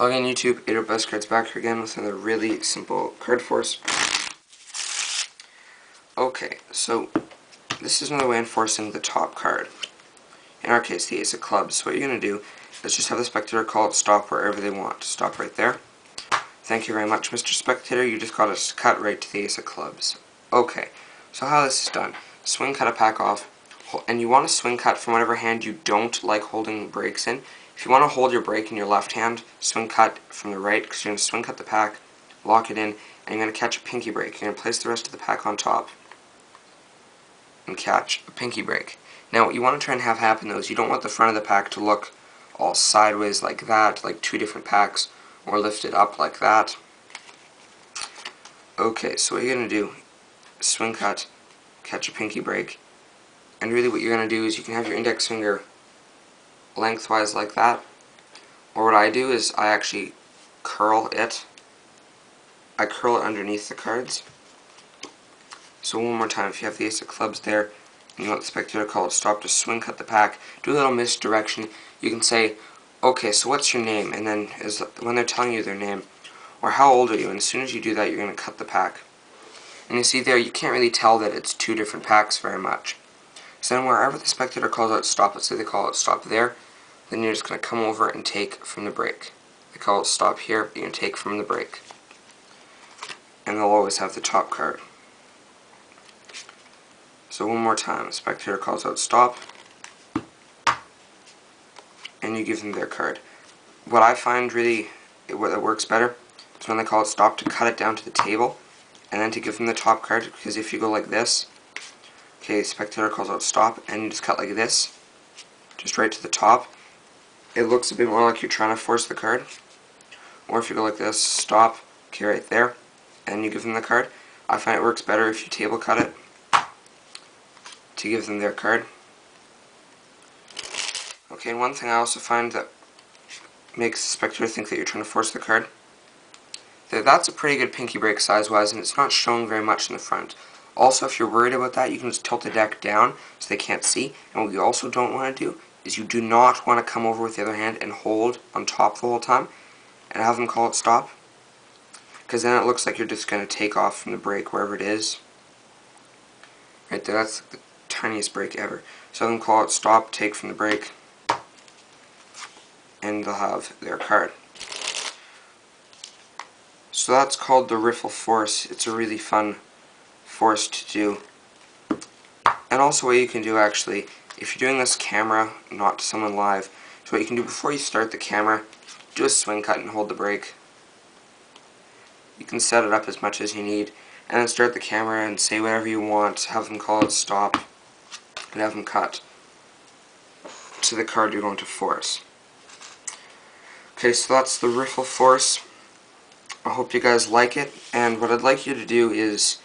Hello again, YouTube. 8 Best Cards back here again with another really simple card force. Okay, so this is another way of enforcing the top card. In our case, the Ace of Clubs. So what you're going to do is just have the spectator call it stop wherever they want. Stop right there. Thank you very much, Mr. Spectator. You just got us cut right to the Ace of Clubs. Okay, so how this is done. Swing cut a pack off, and you want to swing cut from whatever hand you don't like holding breaks in. If you want to hold your break in your left hand, swing cut from the right, because you're going to swing cut the pack, lock it in, and you're going to catch a pinky break. You're going to place the rest of the pack on top and catch a pinky break. Now what you want to try and have happen though is you don't want the front of the pack to look all sideways like that, like two different packs, or lifted up like that. Okay, so what you're going to do is swing cut, catch a pinky break, and really what you're going to do is you can have your index finger lengthwise like that, or what I do is I actually curl it. I curl it underneath the cards. So one more time, if you have the Ace of Clubs there, and you want the spectator to call it stop, to swing cut the pack, do a little misdirection. You can say, okay, so what's your name? And then when they're telling you their name, or how old are you? And as soon as you do that, you're going to cut the pack. And you see there, you can't really tell that it's two different packs very much. So then wherever the spectator calls out stop, let's say they call it stop there, then you're just going to come over and take from the break. They call it stop here, but you're going to take from the break. And they'll always have the top card. So one more time, the spectator calls out stop, and you give them their card. What I find really, that works better, is when they call it stop, to cut it down to the table, and then to give them the top card, because if you go like this, okay, spectator calls out stop, and you just cut like this, just right to the top, it looks a bit more like you're trying to force the card. Or if you go like this, stop, okay, right there, and you give them the card. I find it works better if you table cut it to give them their card. Okay, and one thing I also find that makes the spectator think that you're trying to force the card, that's a pretty good pinky break size-wise, and it's not showing very much in the front. Also, if you're worried about that, you can just tilt the deck down so they can't see. And what you also don't want to do is you do not want to come over with the other hand and hold on top the whole time and have them call it stop, because then it looks like you're just going to take off from the break wherever it is. Right there, that's the tiniest break ever. So have them call it stop, take from the break, and they'll have their card. So that's called the Riffle Force. It's a really fun force to do. And also what you can do actually, if you're doing this camera, not to someone live, so what you can do before you start the camera, do a swing cut and hold the break. You can set it up as much as you need, and then start the camera and say whatever you want, have them call it stop, and have them cut to the card you're going to force. Okay, so that's the Riffle Force. I hope you guys like it, and what I'd like you to do is,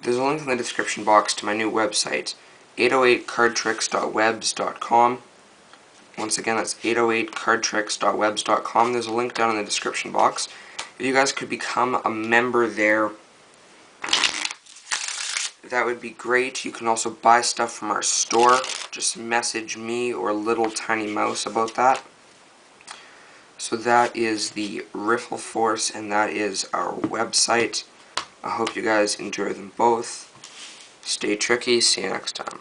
there's a link in the description box to my new website, 808cardtricks.webs.com. Once again, that's 808cardtricks.webs.com. There's a link down in the description box. If you guys could become a member there, that would be great. You can also buy stuff from our store. Just message me or Little Tiny Mouse about that. So that is the Riffle Force, and that is our website. I hope you guys enjoy them both. Stay tricky. See you next time.